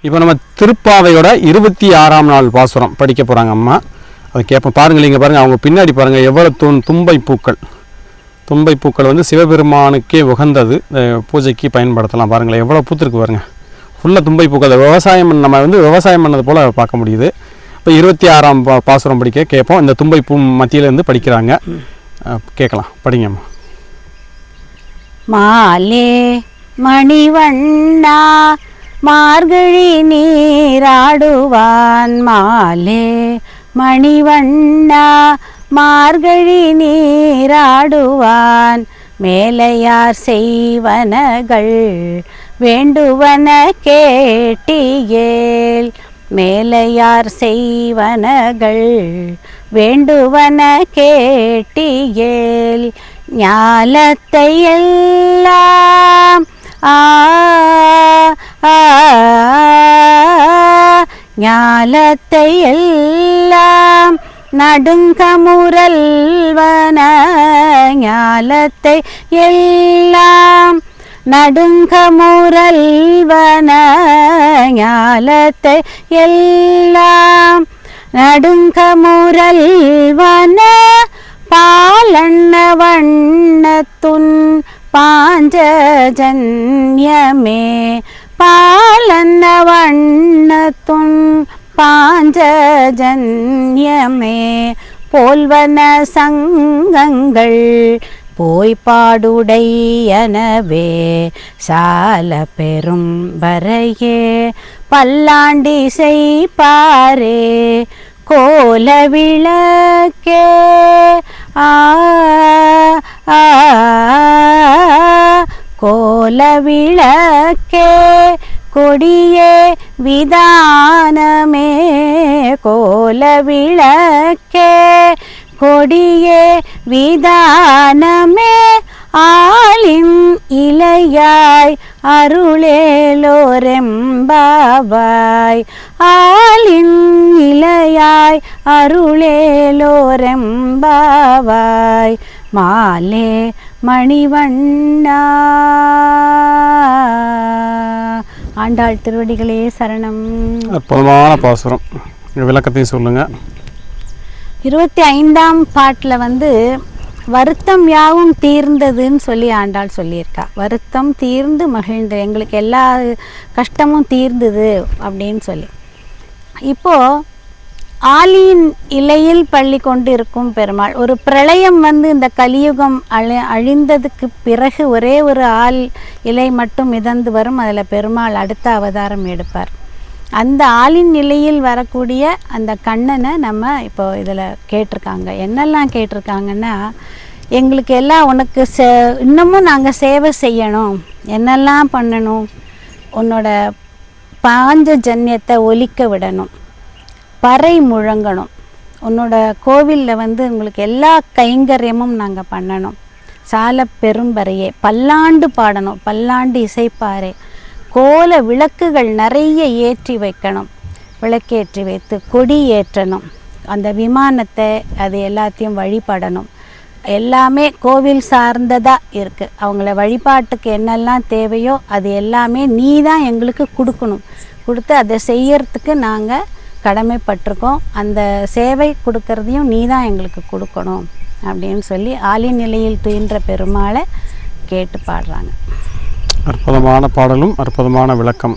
இப்போ நம்ம திருப்பாவையோட 26ஆம் நாள் பாசுரம் படிக்க போகிறாங்க அம்மா. அதை கேட்போம். பாருங்கள், இங்கே பாருங்கள், அவங்க பின்னாடி பாருங்கள் எவ்வளோ தும்பை பூக்கள் வந்து சிவபெருமானுக்கே உகந்தது, பூஜைக்கு பயன்படுத்தலாம். பாருங்களேன் எவ்வளோ பூத்திருக்கு பாருங்கள், ஃபுல்லாக தும்பை பூக்கள். விவசாயம் நம்ம வந்து விவசாயம் பண்ணது போல் பார்க்க முடியுது. இப்போ 26ஆம் பாசுரம் படிக்க கேட்போம். இந்த தும்பை பூ மத்தியிலேருந்து படிக்கிறாங்க, கேட்கலாம். படிங்கம்மா. மாலே மணிவண்ணா மார்கழி நீராடுவான், மாலே மணிவண்ணா மார்கழி நீராடுவான், மேலையார் செய்வனகள் வேண்டுவன கேட்டியேல், மேலையார் செய்வனகள் வேண்டுவன கேட்டியேல், ஞாலத்தை எல்லாம் ஞாலத்தை எல்லாம் நடுங்க முரல்வன, ஞாலத்தை எல்லாம் நடுங்க முரல்வன, ஞாலத்தை எல்லாம் நடுங்க முரல்வன, பாலண்ண வண்ணத்துன் பாஞ்சஜன்யமே, பாலண்ண வண்ணத்துன் பாஞ்சஜன்யமே, போல்வன சங்கங்கள் போய்பாடுடையனவே, சால பெரும் வரையே பல்லாண்டி செய்பாரே, கோல விளக்கே கோல விளக்கே கொடியே விதானமே, கோல விளக்கே கொடியே விதானமே, ஆளின் இலையாய் அருளேலோரெம்பாவாய், ஆளின் இலையாய் அருளேலோரெம்பாவாய், மாலே மணிவண்ணா. ஆண்டாள் திருவடிகளே சரணம். அற்புதமான பாசுரம், விளக்கத்தையும் சொல்லுங்க. 25ஆம் பாட்டில் வந்து வருத்தம் யாவும் தீர்ந்ததுன்னு சொல்லி ஆண்டாள் சொல்லியிருக்கா. வருத்தம் தீர்ந்து மகிழ்ந்து, எங்களுக்கு எல்லா கஷ்டமும் தீர்ந்தது அப்படின்னு சொல்லி. இப்போது ஆலியின் இலையில் பள்ளி கொண்டு இருக்கும் பெருமாள், ஒரு பிரளயம் வந்து இந்த கலியுகம் அழிந்ததுக்கு பிறகு ஒரே ஒரு ஆள் இலை மட்டும் மிதந்து வரும், அதில் பெருமாள் அடுத்த அவதாரம் எடுப்பார். அந்த ஆளின் நிலையில் வரக்கூடிய அந்த கண்ணனை நம்ம இப்போ இதில் கேட்டிருக்காங்க. என்னெல்லாம் கேட்டிருக்காங்கன்னா, எங்களுக்கு எல்லாம் உனக்கு இன்னமும் நாங்கள் சேவை செய்யணும், என்னெல்லாம் பண்ணணும், உன்னோட பாஞ்சஜன்யத்தை ஒலிக்க விடணும், பறை முழங்கணும், உன்னோட கோவிலில் வந்து உங்களுக்கு எல்லா கைங்கரியமும் நாங்கள் பண்ணணும், சால பெரும்பறையே பல்லாண்டு பாடணும், பல்லாண்டு இசைப்பாரே, கோல விளக்குகள் நிறைய ஏற்றி வைக்கணும், விளக்கேற்றி வைத்து கொடி ஏற்றணும், அந்த விமானத்தை அது எல்லாத்தையும் வழிபடணும். எல்லாமே கோவில் சார்ந்ததாக இருக்குது. அவங்கள வழிபாட்டுக்கு என்னெல்லாம் தேவையோ அது எல்லாமே நீ தான் எங்களுக்கு கொடுக்கணும், கொடுத்து அதை செய்யறதுக்கு நாங்கள் கடமைப்பட்டிருக்கோம், அந்த சேவை கொடுக்கறதையும் நீ தான் எங்களுக்கு கொடுக்கணும் அப்படின்னு சொல்லி ஆலின் நிலையில் துயின்ற பெருமாளை கேட்டு பாடுறாங்க. அற்புதமான பாடலும் அற்புதமான விளக்கம்.